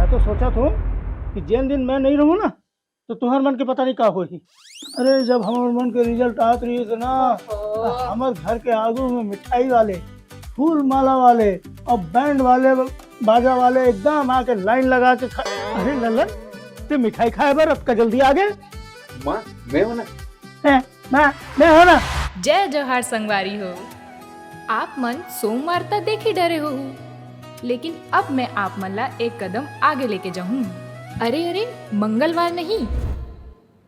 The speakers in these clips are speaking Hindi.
मैं तो सोचा था कि जिन दिन मैं नहीं रहूँ ना तो तुम्हार मन के पता नहीं का होगी। अरे जब हमारे मन के रिजल्ट आत रही है ना, हमारे घर के आगू में मिठाई वाले, फूल माला वाले और बैंड वाले, बाजा वाले एकदम आके लाइन लगा के अरे ललन ते मिठाई खाए बर अब का जल्दी आ गए। माँ मैं हूँ ना। मैं हो ना। जय जोहार संगवारी हो। आप मन सोमवार तक देखे डरे हो, लेकिन अब मैं आप मन ला एक कदम आगे लेके जाऊं। अरे मंगलवार नहीं,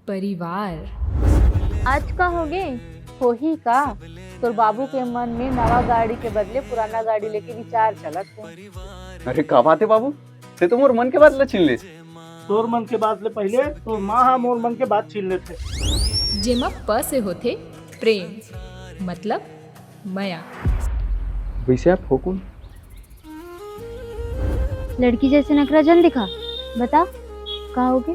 परिवार। आज का होगे हो ही का तोर बाबू के मन में नवा गाड़ी के बदले पुराना गाड़ी लेके विचार चलत है। अरे का बात है बाबू, ते तो मोर मन के बात ला छीन ले। तोर मन के बात ले पहले तो माँ मोर मन के बात छीन लेते। जेमा प से होते प्रेम, मतलब माया। वैसे आप हो कौन? लड़की जैसे नखरा जल दिखा, बता कहोगे?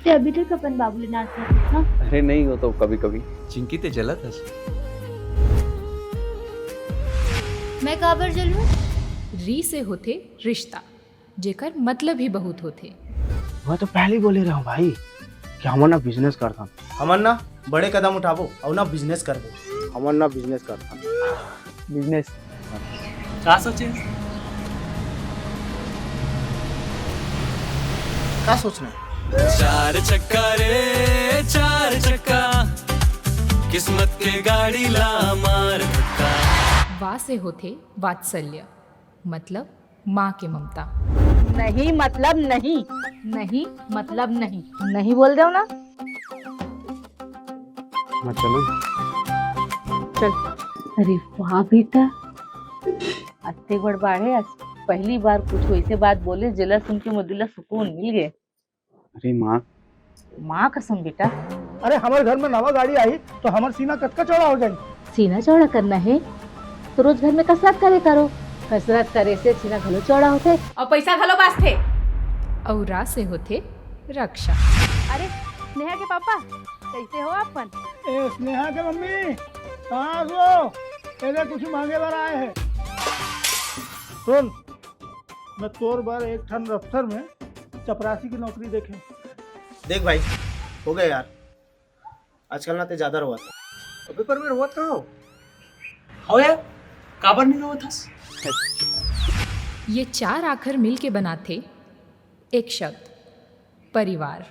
ते अभी तक अपन बाबू ले नाच रहा ना। अरे नहीं हो तो कभी कभी चिंकी ते जलत हस। मैं काबर जलूं? री से होते रिश्ता, जेकर मतलब ही बहुत होते। मैं तो पहले बोले रहा हूँ भाई कि हमर ना बिजनेस करता, हमन ना बड़े कदम उठाबो और ना बिजनेस करबो। हमर ना बिजनेस करता। बिजनेस का सोचे? का सोचना? चार चक्का रे चार चक्का, किस्मत के गाड़ी ला मार धक्का। वा से होते वात्सल्य, मतलब माँ के ममता। नहीं मतलब नहीं, नहीं मतलब नहीं, नहीं बोल दो ना। मैं चलूं? चल। अरे वाह बेटा, अत्ते बड़ बाढ़े आज पहली बार कुछ वैसे बात बोले जिला सुन के मुदिला सुकून मिल गए। अरे माँ कसम बेटा। अरे हमारे घर में नवा गाड़ी आई तो हमारा सीना कटका चौड़ा हो जाए। सीना चौड़ा करना है तो रोज घर में कसरत करे करो, कसरत करे से सीना घलो चौड़ा होते और पैसा घलो बाँचते। और रा से होते रक्षा। अरे स्नेहा के पापा कैसे हो आपन? ए स्नेहा के मम्मी कहाँ हो? तेरे कुछ मांगे बार आए हैं। सुन, मैं तोर बार एक ठन दफ्तर में चपरासी की नौकरी देखे। देख भाई, हो गया यार, आजकल ना ते ज्यादा रोआ था। अबे पर मैं रोआ कहाँ हो? हो यार, काबर नहीं रोत हस? ये चार आखर मिल के बनाते एक शब्द, परिवार।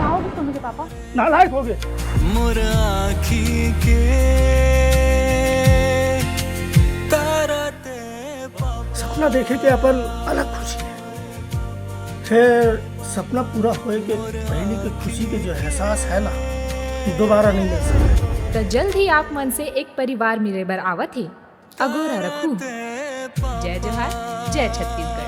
आओगे तुम मेरे पापा? नालायक हो गए। मोर आँखी के तारते पापा। सपना देखे के अपन अलग खुशी है, फिर सपना पूरा होए के पहले की खुशी के जो एहसास है ना, दोबारा नहीं मिल सकता। तो जल्द ही आप मन से एक परिवार मिले बर आवत है। अगोरा रखू। जय जोहार, जय छत्तीसगढ़।